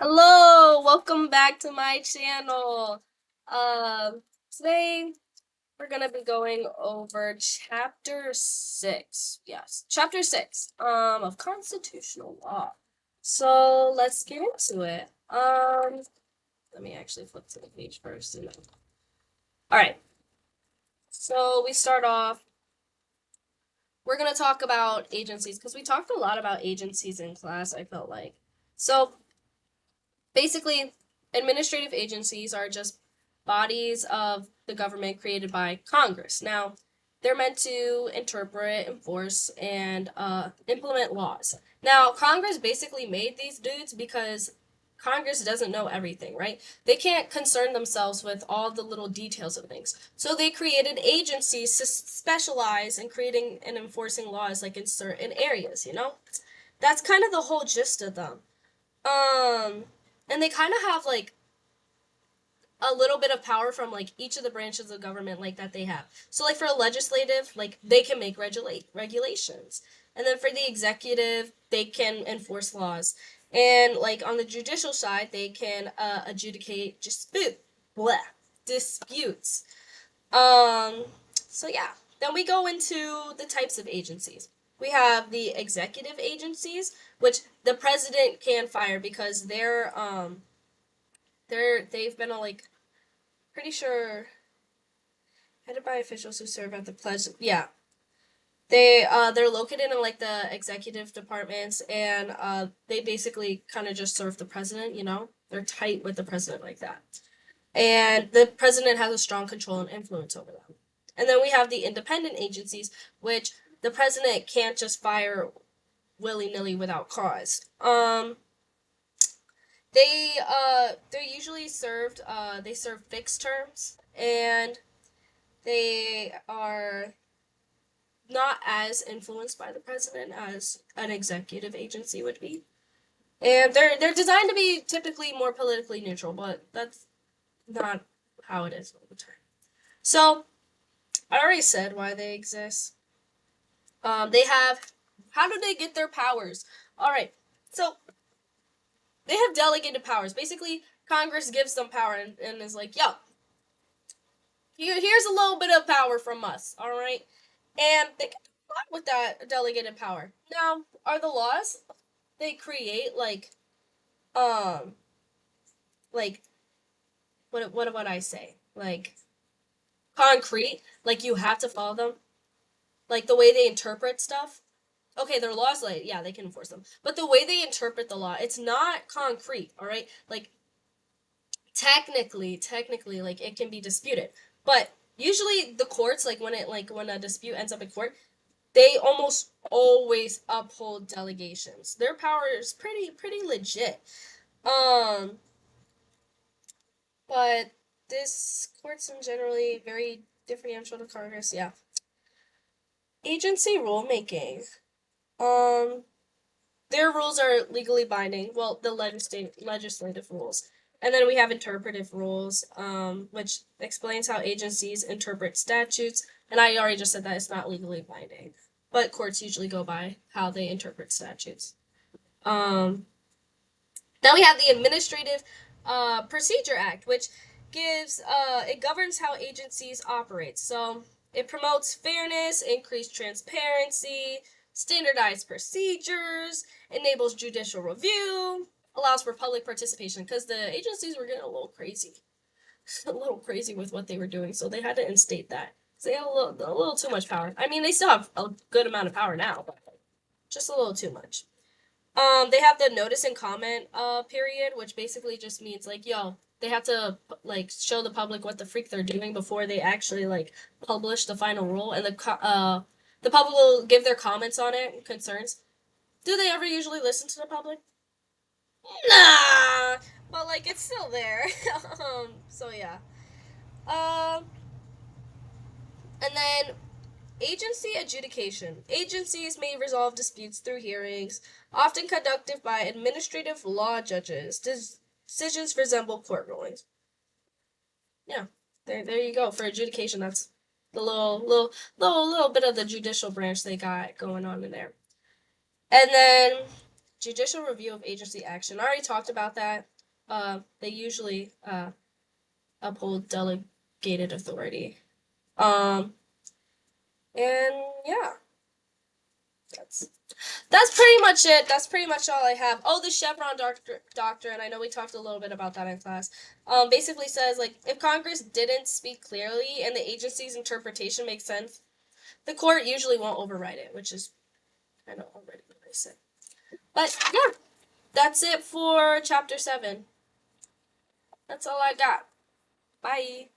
Hello, welcome back to my channel. Today we're gonna be going over chapter 6. Yes, chapter 6 of constitutional law. So let's get into it. Let me actually flip to the page first. All right. So we start off. We're gonna talk about agencies because we talked a lot about agencies in class, I felt like. So basically, administrative agencies are just bodies of the government created by Congress. Now, they're meant to interpret, enforce, and implement laws. Now, Congress basically made these dudes because Congress doesn't know everything, right? They can't concern themselves with all the little details of things. So they created agencies to specialize in creating and enforcing laws like in certain areas, you know? That's kind of the whole gist of them. Um, and they kind of have like a little bit of power from like each of the branches of government like that they have. So like for a legislative, like they can make regulations. And then for the executive, they can enforce laws. And like on the judicial side, they can adjudicate disputes. Um so yeah. Then we go into the types of agencies. We have the executive agencies, which the president can fire because they've been like pretty sure headed by officials who serve at the pledge. Yeah, they're located in like the executive departments, and they basically kind of just serve the president. You know, they're tight with the president like that, and the president has a strong control and influence over them. And then we have the independent agencies, which the president can't just fire willy nilly without cause. They're usually served they serve fixed terms, and they are not as influenced by the president as an executive agency would be. And they're designed to be typically more politically neutral, but that's not how it is all the time. So I already said why they exist. They have how do they get their powers? All right, so they have delegated powers. Basically, Congress gives them power and is like, yo, here's a little bit of power from us. All right, and they can do a lot with that delegated power. Now, are the laws they create um like what would I say? Like concrete, like you have to follow them. Like the way they interpret stuff. Okay, their laws like yeah, they can enforce them. But the way they interpret the law, it's not concrete, all right? Like technically like it can be disputed. But usually the courts like when a dispute ends up in court, they almost always uphold delegations. Their power is pretty legit. Um but this court's in generally very differential to Congress. Yeah. Agency rulemaking. Um, their rules are legally binding. Well, the legislative rules. And then we have interpretive rules, which explains how agencies interpret statutes. And I already just said that it's not legally binding, but courts usually go by how they interpret statutes. Um, Then we have the Administrative Procedure Act, which it governs how agencies operate. So it promotes fairness, increased transparency, standardized procedures, enables judicial review, allows for public participation because the agencies were getting a little crazy, a little crazy with what they were doing. So they had to instate that. So they have a little too much power. I mean, they still have a good amount of power now, but just a little too much. They have the notice and comment period, which basically just means like, yo, they have to like show the public what the freak they're doing before they actually like publish the final rule, and the public will give their comments on it and concerns. Do they ever usually listen to the public? Nah, but like it's still there. So yeah. Um, and then agency adjudication. Agencies may resolve disputes through hearings, often conducted by administrative law judges. Decisions resemble court rulings. Yeah, there you go for adjudication. That's the little bit of the judicial branch they got going on in there. And then judicial review of agency action. I already talked about that. They usually uphold delegated authority. And yeah, that's pretty much it. That's pretty much all I have. Oh, the Chevron doctrine. I know we talked a little bit about that in class. Basically says, like, if Congress didn't speak clearly and the agency's interpretation makes sense, the court usually won't override it, which is kind of already what I said. But yeah, that's it for chapter 7. That's all I got. Bye.